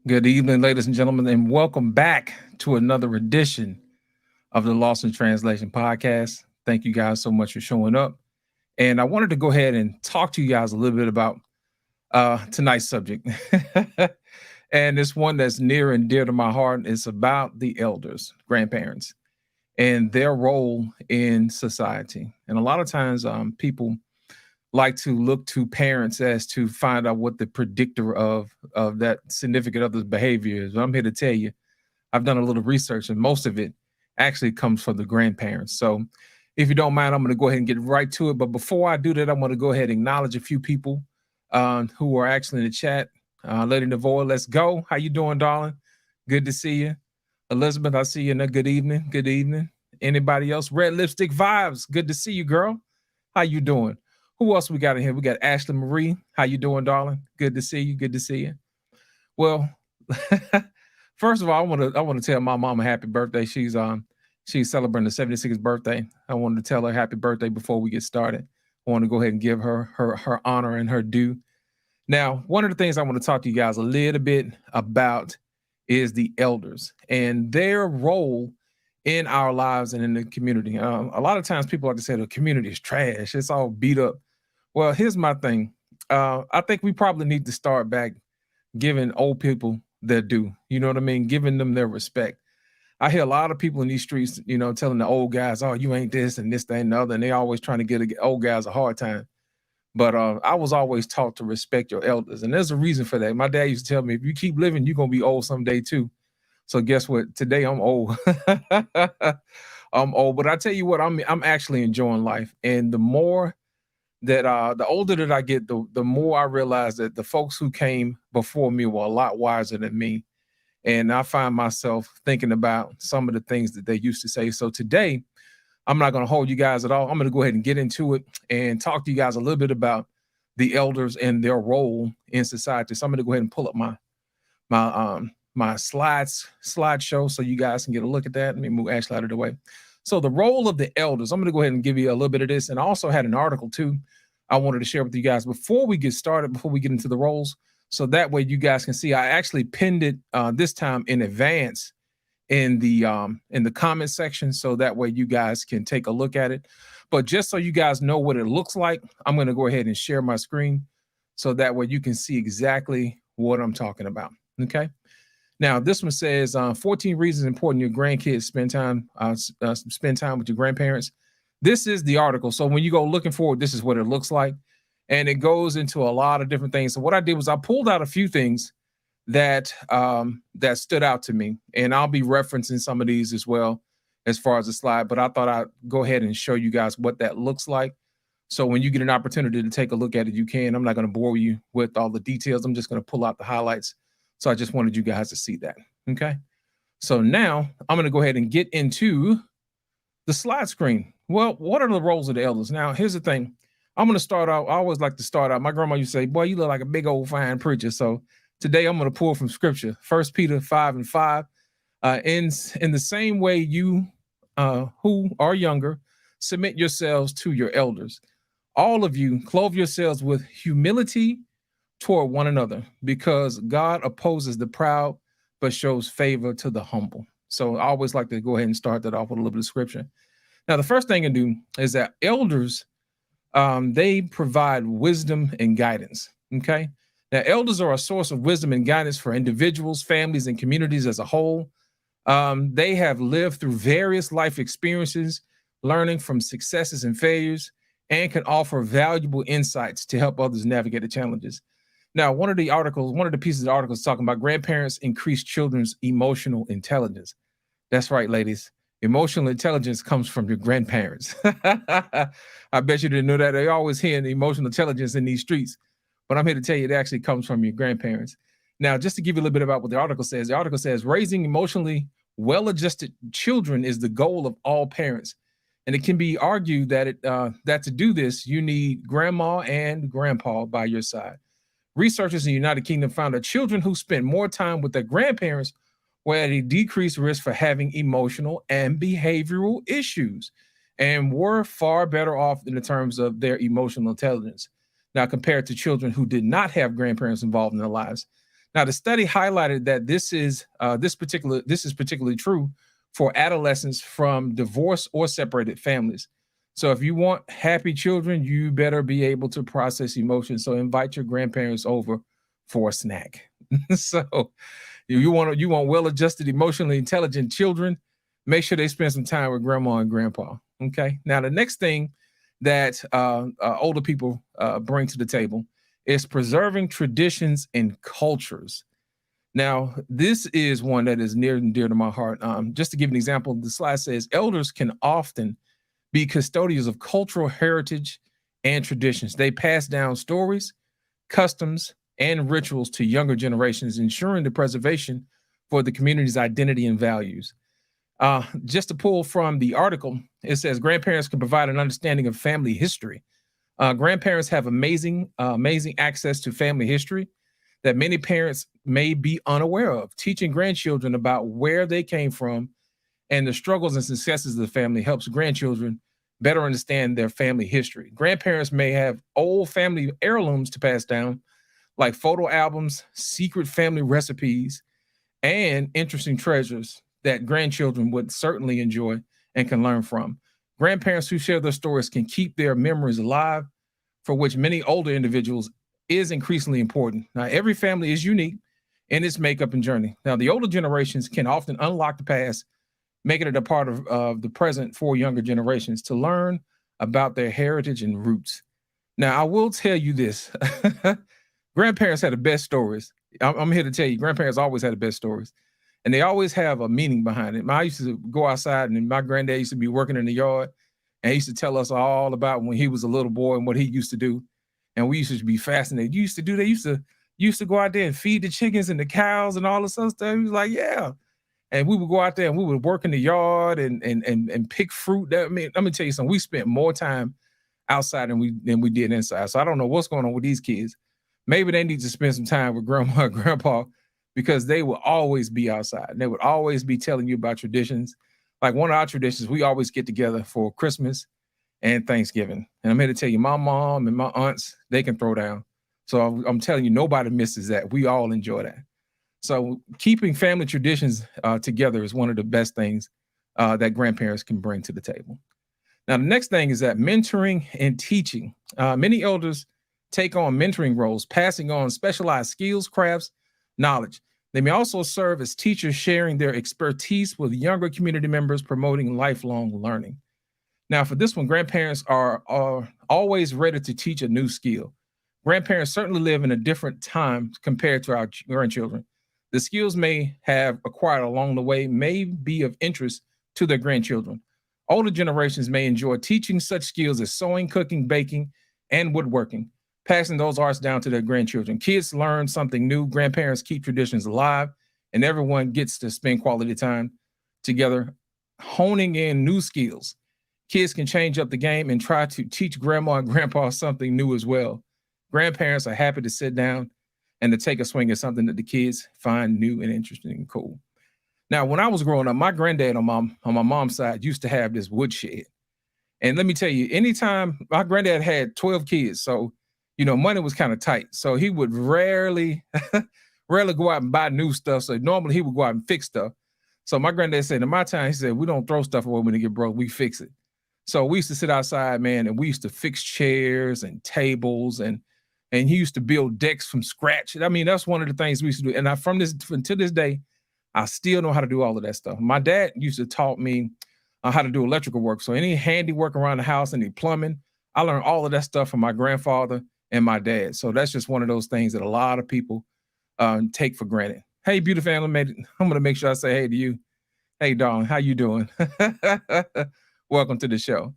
Good evening, ladies and gentlemen, and welcome back to another edition of the Lost in Translation podcast. Thank you guys so much for showing up. And I wanted to go ahead and talk to you guys a little bit about tonight's subject. And it's one that's near and dear to my heart. It's about the elders, grandparents, and their role in society. And a lot of times people like to look to parents as to find out what the predictor of that significant other's behavior is. But I'm here to tell you, I've done a little research, and most of it actually comes from the grandparents. So if you don't mind, I'm going to go ahead and get right to it. But before I do that, I want to go ahead and acknowledge a few people who are actually in the chat. Lady Navoy, let's go. How you doing, darling? Good to see you. Elizabeth, I see you in there. Good evening. Good evening. Anybody else? Red Lipstick Vibes. Good to see you, girl. How you doing? Who else we got in here? We got Ashley Marie. How you doing, darling? Good to see you. Good to see you. Well, first of all, I want to tell my mom a happy birthday. She's celebrating the 76th birthday. I wanted to tell her happy birthday before we get started. I want to go ahead and give her her honor and her due. Now, one of the things I want to talk to you guys a little bit about is the elders and their role in our lives and in the community. A lot of times people like to say the community is trash. It's all beat up. Well, here's my thing. I think we probably need to start back giving old people their due. You know what I mean? Giving them their respect. I hear a lot of people in these streets, telling the old guys, "Oh, you ain't this and this, that, and the other," and they always trying to get old guys a hard time. But I was always taught to respect your elders, and there's a reason for that. My dad used to tell me, if you keep living, you're gonna be old someday too. So guess what? Today I'm old. I'm old, but I tell you what, I'm actually enjoying life, and the more that the older that I get, the more I realize that the folks who came before me were a lot wiser than me. And I find myself thinking about some of the things that they used to say. So today, I'm not going to hold you guys at all. I'm going to go ahead and get into it and talk to you guys a little bit about the elders and their role in society. So I'm going to go ahead and pull up my slideshow so you guys can get a look at that. Let me move Ashley out of the way. So the role of the elders, I'm going to go ahead and give you a little bit of this. And I also had an article too I wanted to share with you guys before we get started, before we get into the roles. So that way you guys can see, I actually pinned it this time in advance in the comment section. So that way you guys can take a look at it. But just so you guys know what it looks like, I'm going to go ahead and share my screen so that way you can see exactly what I'm talking about. Okay. Now this one says 14 reasons important your grandkids spend time with your grandparents. This is the article. So when you go looking for it, this is what it looks like, and it goes into a lot of different things. So what I did was I pulled out a few things that stood out to me, and I'll be referencing some of these as well as far as the slide. But I thought I'd go ahead and show you guys what that looks like. So when you get an opportunity to take a look at it, you can. I'm not going to bore you with all the details. I'm just going to pull out the highlights. So I just wanted you guys to see that. Okay. So now I'm going to go ahead and get into the slide screen. Well, what are the roles of the elders? Now, here's the thing. I'm going to start out. I always like to start out. My grandma used to say, boy, you look like a big old fine preacher. So today I'm going to pull from scripture, 1 Peter 5:5. In the same way, you who are younger, submit yourselves to your elders. All of you, clothe yourselves with humility toward one another, because God opposes the proud, but shows favor to the humble. So I always like to go ahead and start that off with a little bit of scripture. Now, the first thing I do is that elders, they provide wisdom and guidance. Okay. Now, elders are a source of wisdom and guidance for individuals, families, and communities as a whole. They have lived through various life experiences, learning from successes and failures, and can offer valuable insights to help others navigate the challenges. Now, one of the pieces of the article is talking about grandparents increase children's emotional intelligence. That's right, ladies. Emotional intelligence comes from your grandparents. I bet you didn't know that. They always hear the emotional intelligence in these streets, but I'm here to tell you it actually comes from your grandparents. Now, just to give you a little bit about what the article says raising emotionally well-adjusted children is the goal of all parents. And it can be argued that that to do this, you need grandma and grandpa by your side. Researchers in the United Kingdom found that children who spent more time with their grandparents were at a decreased risk for having emotional and behavioral issues, and were far better off in the terms of their emotional intelligence. Now, compared to children who did not have grandparents involved in their lives. Now, the study highlighted that this is particularly true for adolescents from divorced or separated families. So if you want happy children, you better be able to process emotions. So invite your grandparents over for a snack. So you want well-adjusted, emotionally intelligent children, make sure they spend some time with grandma and grandpa. Okay. Now, the next thing that older people bring to the table is preserving traditions and cultures. Now, this is one that is near and dear to my heart. Just to give an example, the slide says elders can often be custodians of cultural heritage and traditions. They pass down stories, customs, and rituals to younger generations, ensuring the preservation for the community's identity and values. Just to pull from the article, it says grandparents can provide an understanding of family history. Grandparents have amazing access to family history that many parents may be unaware of. Teaching grandchildren about where they came from and the struggles and successes of the family helps grandchildren better understand their family history. Grandparents may have old family heirlooms to pass down, like photo albums, secret family recipes, and interesting treasures that grandchildren would certainly enjoy and can learn from. Grandparents who share their stories can keep their memories alive, for which many older individuals is increasingly important. Now, every family is unique in its makeup and journey. Now, the older generations can often unlock the past, making it a part of the present for younger generations to learn about their heritage and roots. Now, I will tell you this. Grandparents had the best stories. I'm here to tell you, grandparents always had the best stories. And they always have a meaning behind it. I used to go outside, and my granddad used to be working in the yard, and he used to tell us all about when he was a little boy and what he used to do. And we used to be fascinated. They used to go out there and feed the chickens and the cows and all this other stuff. He was like, yeah. And we would go out there and we would work in the yard and pick fruit. Let me tell you something. We spent more time outside than we did inside. So I don't know what's going on with these kids. Maybe they need to spend some time with grandma and grandpa, because they will always be outside. They would always be telling you about traditions. Like one of our traditions, we always get together for Christmas and Thanksgiving. And I'm here to tell you, my mom and my aunts, they can throw down. So I'm telling you, nobody misses that. We all enjoy that. So keeping family traditions together is one of the best things that grandparents can bring to the table. Now, the next thing is that mentoring and teaching. Many elders take on mentoring roles, passing on specialized skills, crafts, knowledge. They may also serve as teachers, sharing their expertise with younger community members, promoting lifelong learning. Now, for this one, grandparents are always ready to teach a new skill. Grandparents certainly live in a different time compared to our grandchildren. The skills may have acquired along the way may be of interest to their grandchildren. Older generations may enjoy teaching such skills as sewing, cooking, baking, and woodworking, passing those arts down to their grandchildren. Kids learn something new, grandparents keep traditions alive, and everyone gets to spend quality time together, honing in new skills. Kids can change up the game and try to teach grandma and grandpa something new as well. Grandparents are happy to sit down and to take a swing at something that the kids find new and interesting and cool. Now, when I was growing up, my granddad on my mom's side used to have this woodshed. And let me tell you, anytime my granddad had 12 kids, so money was kind of tight. So he would rarely go out and buy new stuff. So normally he would go out and fix stuff. So my granddad said, in my time, he said, we don't throw stuff away when it get broke, we fix it. So we used to sit outside, man, and we used to fix chairs and tables, and he used to build decks from scratch. I mean, that's one of the things we used to do. And to this day, I still know how to do all of that stuff. My dad used to taught me how to do electrical work. So any handiwork around the house, any plumbing, I learned all of that stuff from my grandfather and my dad. So that's just one of those things that a lot of people take for granted. Hey, beautiful family, I'm going to make sure I say hey to you. Hey, darling, how you doing? Welcome to the show.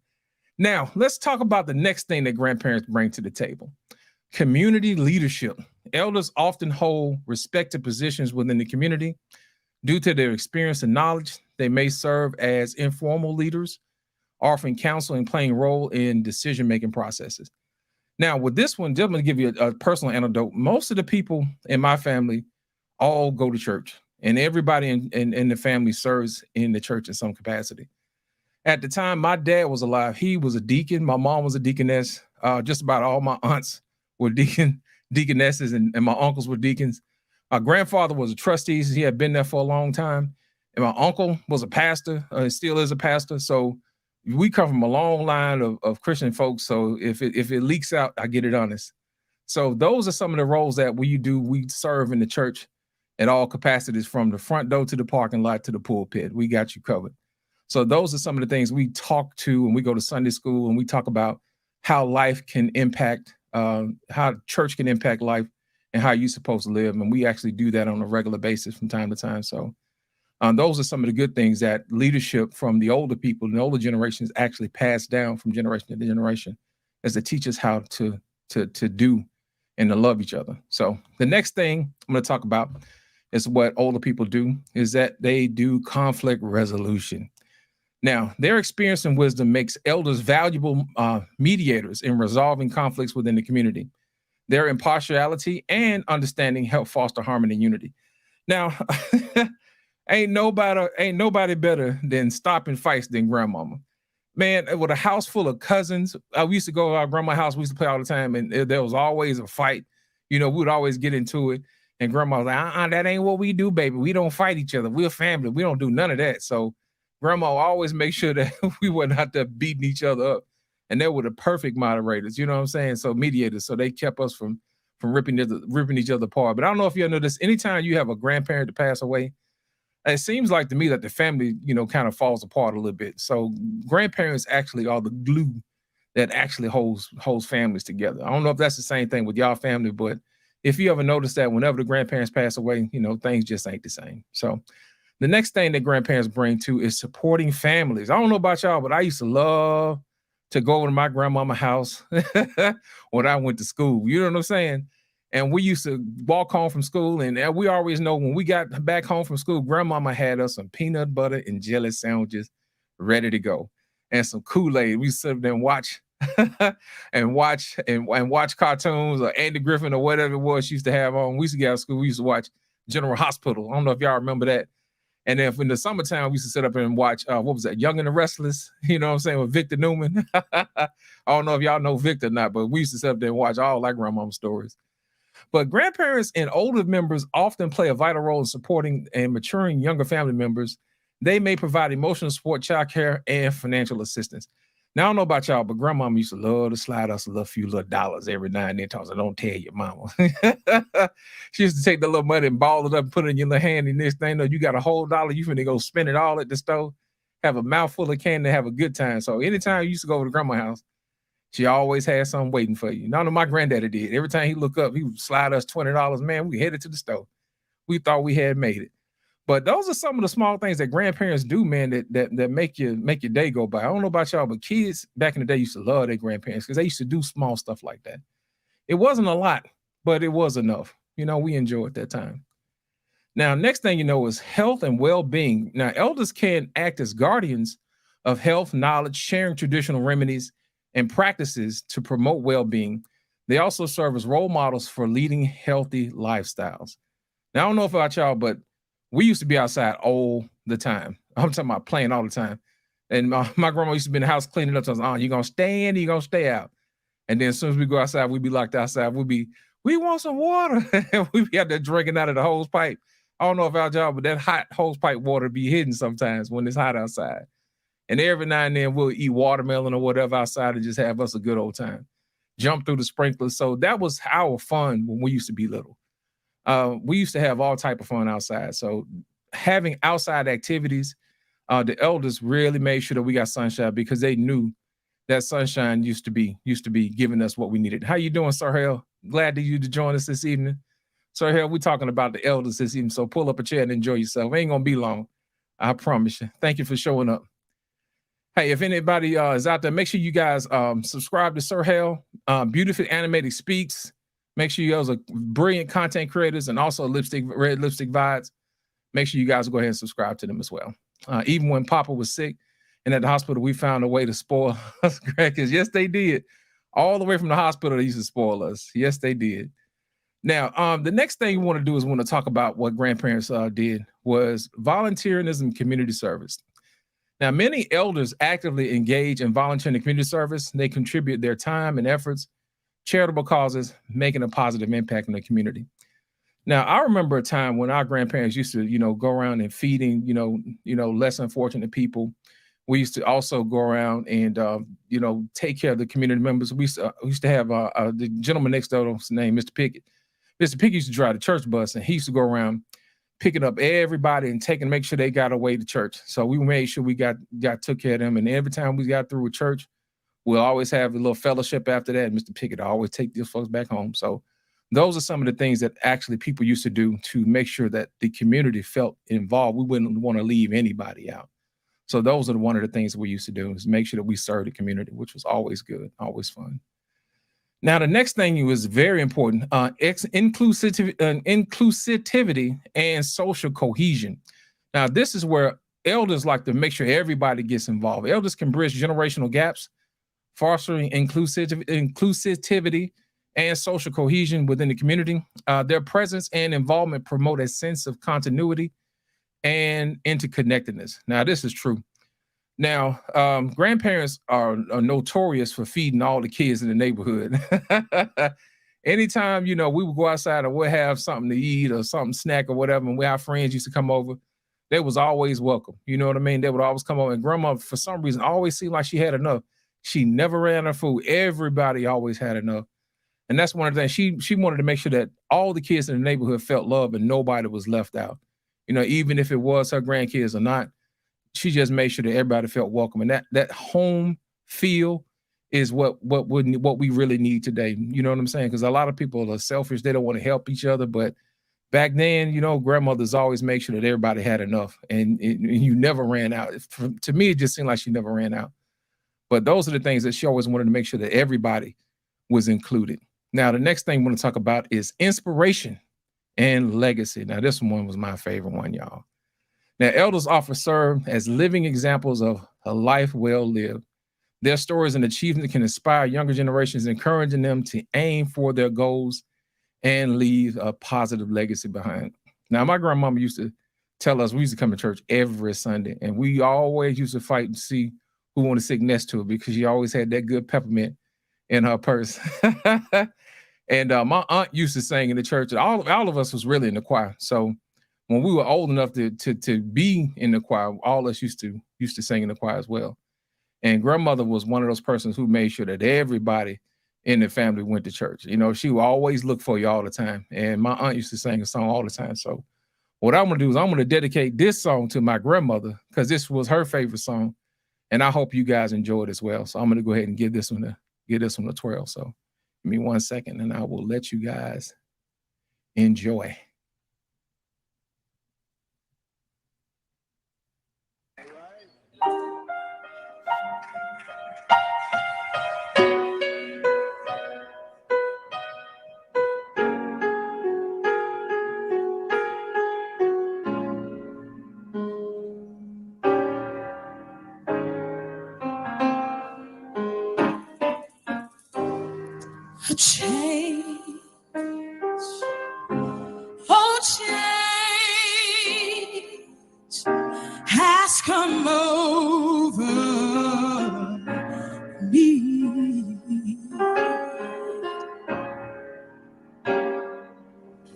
Now, let's talk about the next thing that grandparents bring to the table. Community leadership. Elders often hold respected positions within the community. Due to their experience and knowledge, they may serve as informal leaders, offering counsel and playing a role in decision-making processes. Now, with this one, I'm going to give you a personal anecdote. Most of the people in my family all go to church, and everybody in the family serves in the church in some capacity. At the time my dad was alive, he was a deacon. My mom was a deaconess. Just about all my aunts were deaconesses, and my uncles were deacons. My grandfather was a trustee. He had been there for a long time. And my uncle was a pastor, still is a pastor. So we come from a long line of Christian folks. So if it leaks out, I get it honest. So those are some of the roles that we serve in the church at all capacities, from the front door to the parking lot to the pulpit. We got you covered. So those are some of the things we talk to when we go to Sunday school, and we talk about how life can impact, how church can impact life and how you're supposed to live. And we actually do that on a regular basis from time to time. So those are some of the good things that leadership from the older people and the older generations actually pass down from generation to generation, as to teach us how to do and to love each other. So the next thing I'm going to talk about is what older people do, is that they do conflict resolution. Now, their experience and wisdom makes elders valuable mediators in resolving conflicts within the community. Their impartiality and understanding help foster harmony and unity. Now, ain't nobody better than stopping fights than grandmama. Man, with a house full of cousins, we used to go to our grandma's house. We used to play all the time, and there was always a fight. We would always get into it. And grandma was like, that ain't what we do, baby. We don't fight each other. We're family. We don't do none of that. So grandma always make sure that we weren't out there beating each other up. And they were the perfect moderators, you know what I'm saying? So mediators. So they kept us from ripping each other apart. But I don't know if you know this. Anytime you have a grandparent to pass away, it seems like to me that the family, kind of falls apart a little bit. So grandparents actually are the glue that actually holds families together. I don't know if that's the same thing with y'all family, but if you ever notice that whenever the grandparents pass away, things just ain't the same. So the next thing that grandparents bring to is supporting families. I don't know about y'all, but I used to love to go over to my grandmama's house when I went to school. You know what I'm saying? And we used to walk home from school, and we always know when we got back home from school, grandmama had us some peanut butter and jelly sandwiches ready to go, and some Kool-Aid. We sit there and watch and watch cartoons, or Andy Griffin or whatever it was she used to have on. We used to get out of school. We used to watch General Hospital. I don't know if y'all remember that. And then in the summertime, we used to sit up and watch, what was that, Young and the Restless, you know what I'm saying, with Victor Newman. I don't know if y'all know Victor or not, but we used to sit up there and watch all like grandmama stories. But grandparents and older members often play a vital role in supporting and maturing younger family members. They may provide emotional support, childcare, and financial assistance. Now, I don't know about y'all, but grandmama used to love to slide us a little few little dollars every now and then. Tells her, don't tell your mama. She used to take the little money and ball it up and put it in your little hand. And this thing, no, you got a whole dollar. You finna go spend it all at the store, have a mouthful of candy, have a good time. So anytime you used to go over to grandma's house, she always had something waiting for you. None of my granddaddy did. Every time he look up, he would slide us $20. Man, we headed to the store. We thought we had made it. But those are some of the small things that grandparents do, man, that make your day go by. I don't know about y'all, but kids back in the day used to love their grandparents because they used to do small stuff like that. It wasn't a lot, but it was enough. You know, we enjoyed that time. Now, next thing you know is health and well-being. Now, elders can act as guardians of health, knowledge, sharing traditional remedies and practices to promote well-being. They also serve as role models for leading healthy lifestyles. Now, I don't know about y'all, but we used to be outside all the time. I'm talking about playing all the time. And my grandma used to be in the house cleaning up. So I was, oh, you going to stay in or you going to stay out? And then as soon as we go outside, we'd be locked outside. We want some water. And we'd be out there drinking out of the hose pipe. I don't know about y'all, but that hot hose pipe water be hidden sometimes when it's hot outside. And every now and then we'll eat watermelon or whatever outside and just have us a good old time. Jump through the sprinklers. So that was our fun when we used to be little. We used to have all type of fun outside. So having outside activities, the elders really made sure that we got sunshine because they knew that sunshine used to be giving us what we needed. How you doing, Sir Hale? Glad that you to join us this evening. Sir Hale, we're talking about the elders this evening. So pull up a chair and enjoy yourself. It ain't gonna be long. I promise you. Thank you for showing up. Hey, if anybody is out there, make sure you guys subscribe to Sir Hale. Beautifully Animated Speaks. Make sure you guys are brilliant content creators and also Red Lipstick Vibes. Make sure you guys go ahead and subscribe to them as well. Even when Papa was sick and at the hospital, we found a way to spoil us crackers. Yes, they did. All the way from the hospital, they used to spoil us. Yes, they did. Now, the next thing you want to do is want to talk about what grandparents did was volunteerism and community service. Now, many elders actively engage in volunteering and community service. They contribute their time and efforts, charitable causes, making a positive impact in the community. Now, I remember a time when our grandparents used to, go around and feeding, less unfortunate people. We used to also go around and, take care of the community members. We used to have the gentleman next door, his name, Mr. Pickett. Mr. Pickett used to drive the church bus, and he used to go around picking up everybody and make sure they got away to church. So we made sure we took care of them. And every time we got through with church, we'll always have a little fellowship after that. Mr. Pickett always take these folks back home. So those are some of the things that actually people used to do to make sure that the community felt involved. We wouldn't want to leave anybody out. So those are one of the things that we used to do is make sure that we serve the community, which was always good, always fun. Now, the next thing was very important, inclusivity and social cohesion. Now, this is where elders like to make sure everybody gets involved. Elders can bridge generational gaps, fostering inclusivity and social cohesion within the community. Their presence and involvement promote a sense of continuity and interconnectedness. Now, this is true. Now, grandparents are notorious for feeding all the kids in the neighborhood. Anytime, we would go outside and we'll have something to eat or something snack or whatever, and our friends used to come over, they was always welcome. You know what I mean? They would always come over, and grandma, for some reason, always seemed like she had enough. She never ran out of food. Everybody always had enough. And that's one of the things. She wanted to make sure that all the kids in the neighborhood felt love and nobody was left out. Even if it was her grandkids or not, she just made sure that everybody felt welcome. And that home feel is what we really need today. You know what I'm saying? Because a lot of people are selfish. They don't want to help each other. But back then, grandmothers always make sure that everybody had enough. And you never ran out. To me, it just seemed like she never ran out. But those are the things that she always wanted to make sure that everybody was included. Now, the next thing I want to talk about is inspiration and legacy. Now, this one was my favorite one, y'all. Now, elders often serve as living examples of a life well lived. Their stories and achievements can inspire younger generations, encouraging them to aim for their goals and leave a positive legacy behind. Now, my grandmama used to tell us, we used to come to church every Sunday, and we always used to fight and see who wanted to sit next to her because she always had that good peppermint in her purse. And my aunt used to sing in the church. All of us was really in the choir. So when we were old enough to be in the choir, all of us used to sing in the choir as well. And grandmother was one of those persons who made sure that everybody in the family went to church. You know, she would always look for you all the time. And my aunt used to sing a song all the time. So what I'm going to do is I'm going to dedicate this song to my grandmother because this was her favorite song. And I hope you guys enjoy it as well. So I'm going to go ahead and give this one a twirl. So give me 1 second and I will let you guys enjoy. Change, change has come over me.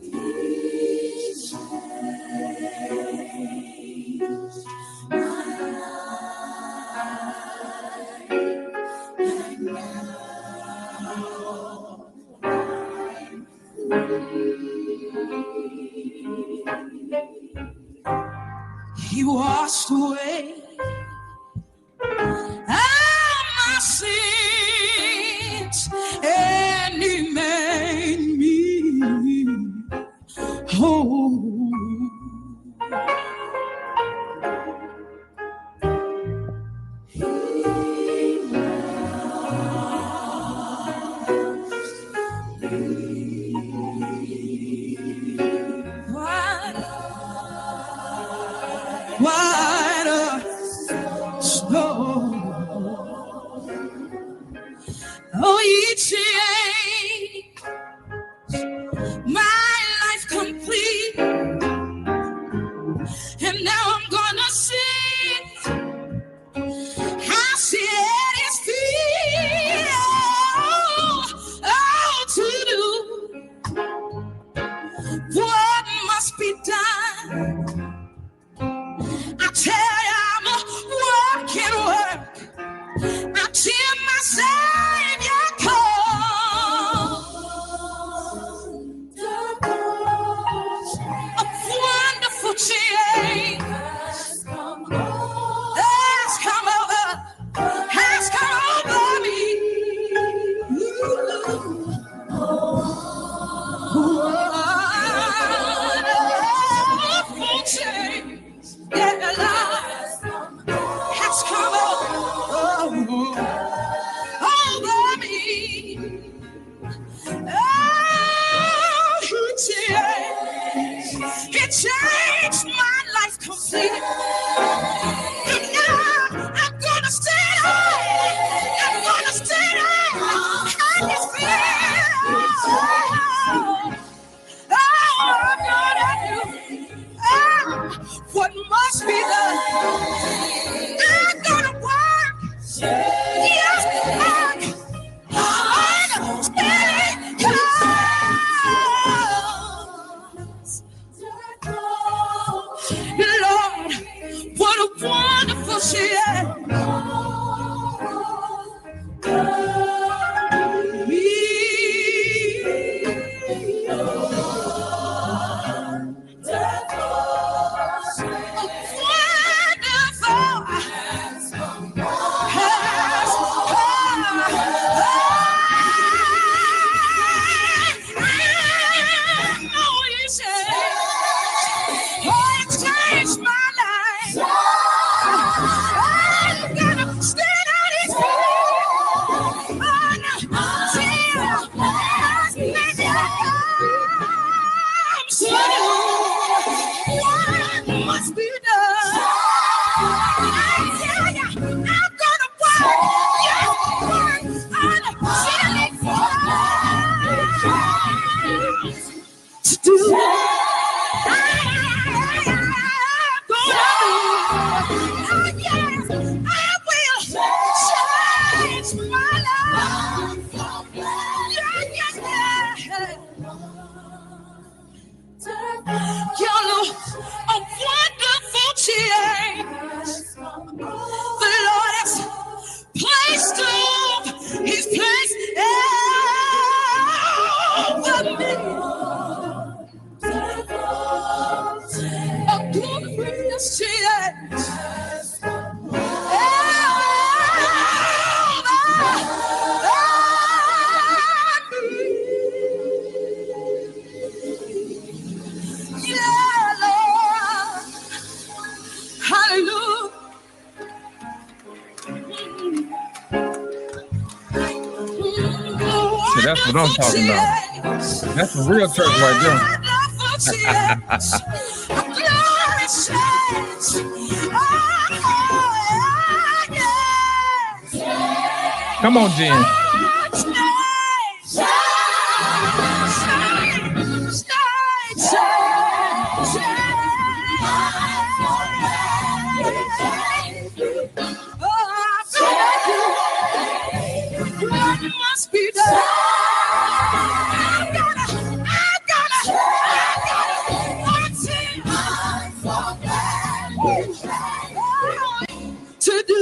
Please change my life and now. He washed away all my sins and he made me whole. White snow. Oh, each day, my life complete, and now I'm gonna sit. I sit at his feet, to do what must be done. I tell you, I'm a working work until my Savior comes. A wonderful change has come over me. Wonderful change. Yeah, life has come over me. Oh, it changed my life completely. And now I'm gonna stay high. I'm gonna stay high. I just feel I'm gonna do what must be done. I'm gonna work. Yes, work. Lord, that's what I'm talking about. That's the real church right there. Come on, Jen. Must be done. I gotta to do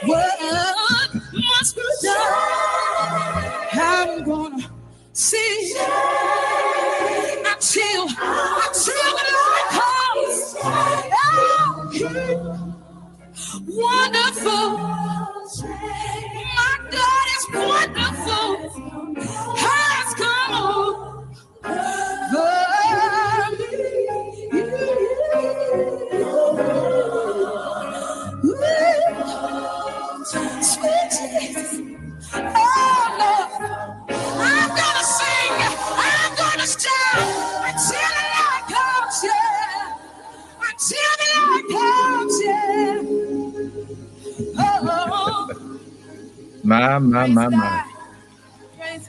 what must be done. I'm gonna see until the Lord comes. Oh, wonderful. My God is wonderful. Has come over me. Sweet Jesus. Oh, Lord. I'm gonna sing. I'm gonna shout until the Lord comes, yeah. Until the Lord comes, yeah. Oh, My.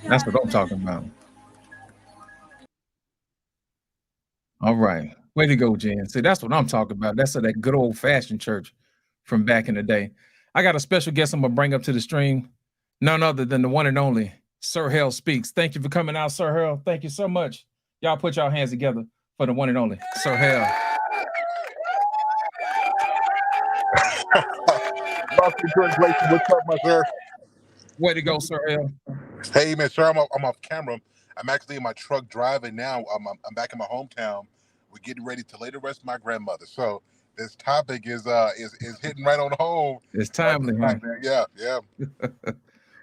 That's what I'm talking about. All right. Way to go, Jen. See, that's what I'm talking about. That's that good old fashioned church from back in the day. I got a special guest I'm gonna bring up to the stream. None other than the one and only Sir Hell Speaks. Thank you for coming out, Sir Hell. Thank you so much. Y'all put y'all hands together for the one and only Sir Hell. What's up, my sir? Way to go, Sir Hell. Hey, man, sir, I'm off camera. I'm actually in my truck driving now. I'm back in my hometown. We're getting ready to lay to rest my grandmother. So this topic is hitting right on home. It's timely, huh? Yeah.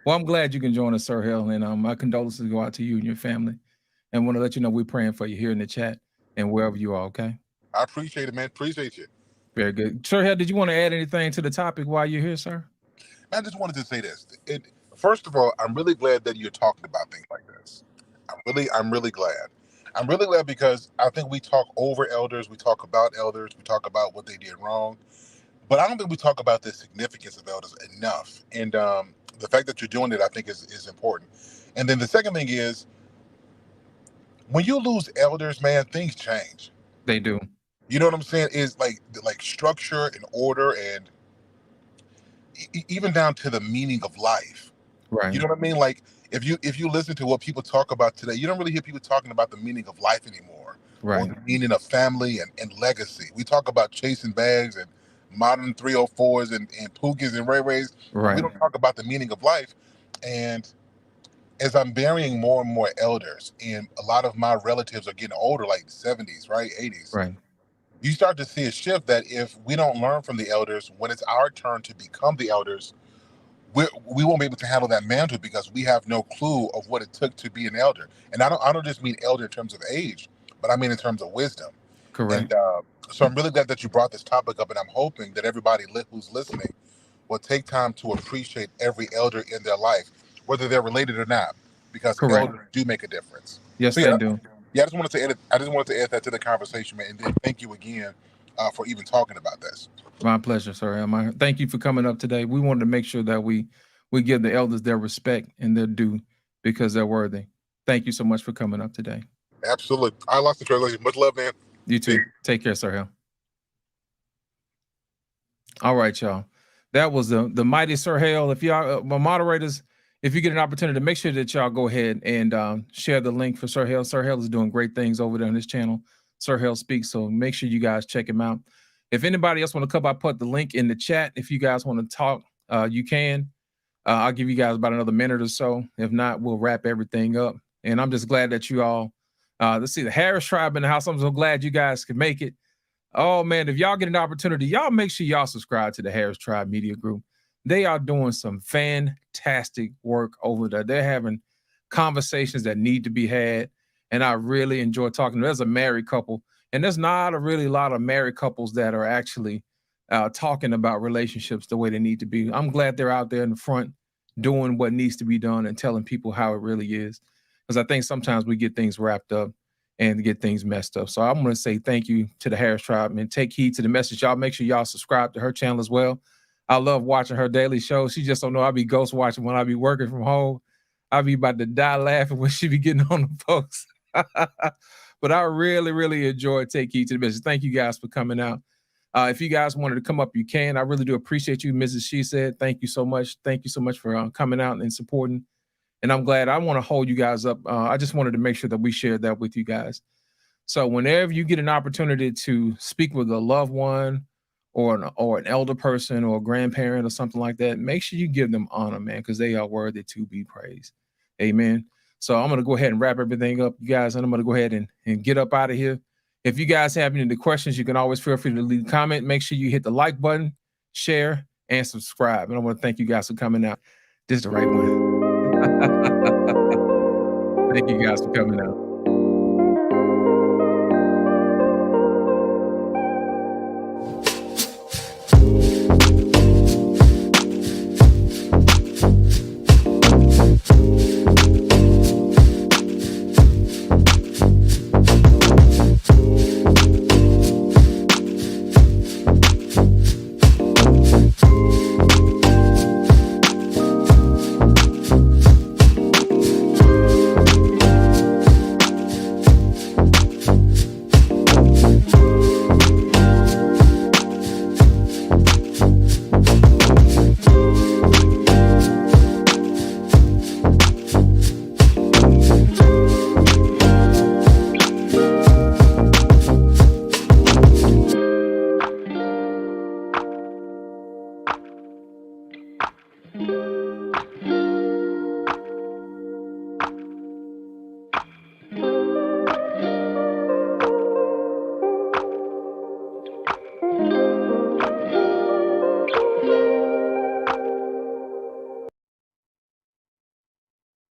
Well, I'm glad you can join us, Sir Hell, and my condolences go out to you and your family. And want to let you know we're praying for you here in the chat and wherever you are. Okay. I appreciate it, man. Appreciate you. Very good. Sir Hell, did you want to add anything to the topic while you're here, sir? I just wanted to say this. First of all, I'm really glad that you're talking about things like this. I'm really glad. I'm really glad because I think we talk over elders, we talk about elders, we talk about what they did wrong, but I don't think we talk about the significance of elders enough. And the fact that you're doing it, I think, is important. And then the second thing is, when you lose elders, man, things change. They do. You know what I'm saying? Is like structure and order, and even down to the meaning of life. Right. You know what I mean? Like if you listen to what people talk about today, you don't really hear people talking about the meaning of life anymore. Right. Or the meaning of family and legacy. We talk about chasing bags and modern 304s and Pookies and Ray Rays. Right. We don't talk about the meaning of life. And as I'm burying more and more elders, and a lot of my relatives are getting older, like 70s, right, 80s. Right. You start to see a shift that if we don't learn from the elders, when it's our turn to become the elders, we won't be able to handle that mantle because we have no clue of what it took to be an elder. And I don't just mean elder in terms of age, but I mean in terms of wisdom. Correct. And so I'm really glad that you brought this topic up, and I'm hoping that everybody who's listening will take time to appreciate every elder in their life, whether they're related or not, because Correct. elders do make a difference. Yes, So, yeah, they do. Yeah, I just wanted to add that to the conversation, man. And then thank you again for even talking about this. My pleasure, sir. Thank you for coming up today. We wanted to make sure that we give the elders their respect and their due because they're worthy. Thank you so much for coming up today. Absolutely. I lost the translation. Much love, man. You too. Take care, Sir Hell. All right, y'all. That was the mighty Sir Hell. If y'all, my moderators, if you get an opportunity, make sure that y'all go ahead and share the link for Sir Hell. Sir Hell is doing great things over there on his channel, Sir Hell Speaks. So make sure you guys check him out. If anybody else want to come, I put the link in the chat. If you guys want to talk, you can. I'll give you guys about another minute or so. If not, we'll wrap everything up. And I'm just glad that you all, let's see, the Harris Tribe in the house. I'm so glad you guys could make it. Oh, man, if y'all get an opportunity, y'all make sure y'all subscribe to the Harris Tribe Media Group. They are doing some fantastic work over there. They're having conversations that need to be had. And I really enjoy talking to them. There's a married couple. And there's not a really lot of married couples that are actually talking about relationships the way they need to be. I'm glad they're out there in the front doing what needs to be done and telling people how it really is. Because I think sometimes we get things wrapped up and get things messed up. So I'm going to say thank you to the Harris Tribe and take heed to the message. Y'all make sure y'all subscribe to her channel as well. I love watching her daily show. She just don't know I be ghost watching when I be working from home. I be about to die laughing when she be getting on the folks. But I really, really enjoy Take Heed to the Message. Thank you guys for coming out. If you guys wanted to come up, you can. I really do appreciate you, Mrs. She Said. Thank you so much. Thank you so much for coming out and supporting. And I'm glad. I want to hold you guys up. I just wanted to make sure that we shared that with you guys. So whenever you get an opportunity to speak with a loved one or an elder person or a grandparent or something like that, make sure you give them honor, man, because they are worthy to be praised. Amen. So I'm going to go ahead and wrap everything up, you guys, and I'm going to go ahead and get up out of here. If you guys have any questions, you can always feel free to leave a comment. Make sure you hit the like button, share, and subscribe. And I want to thank you guys for coming out. This is the right one. Thank you guys for coming out.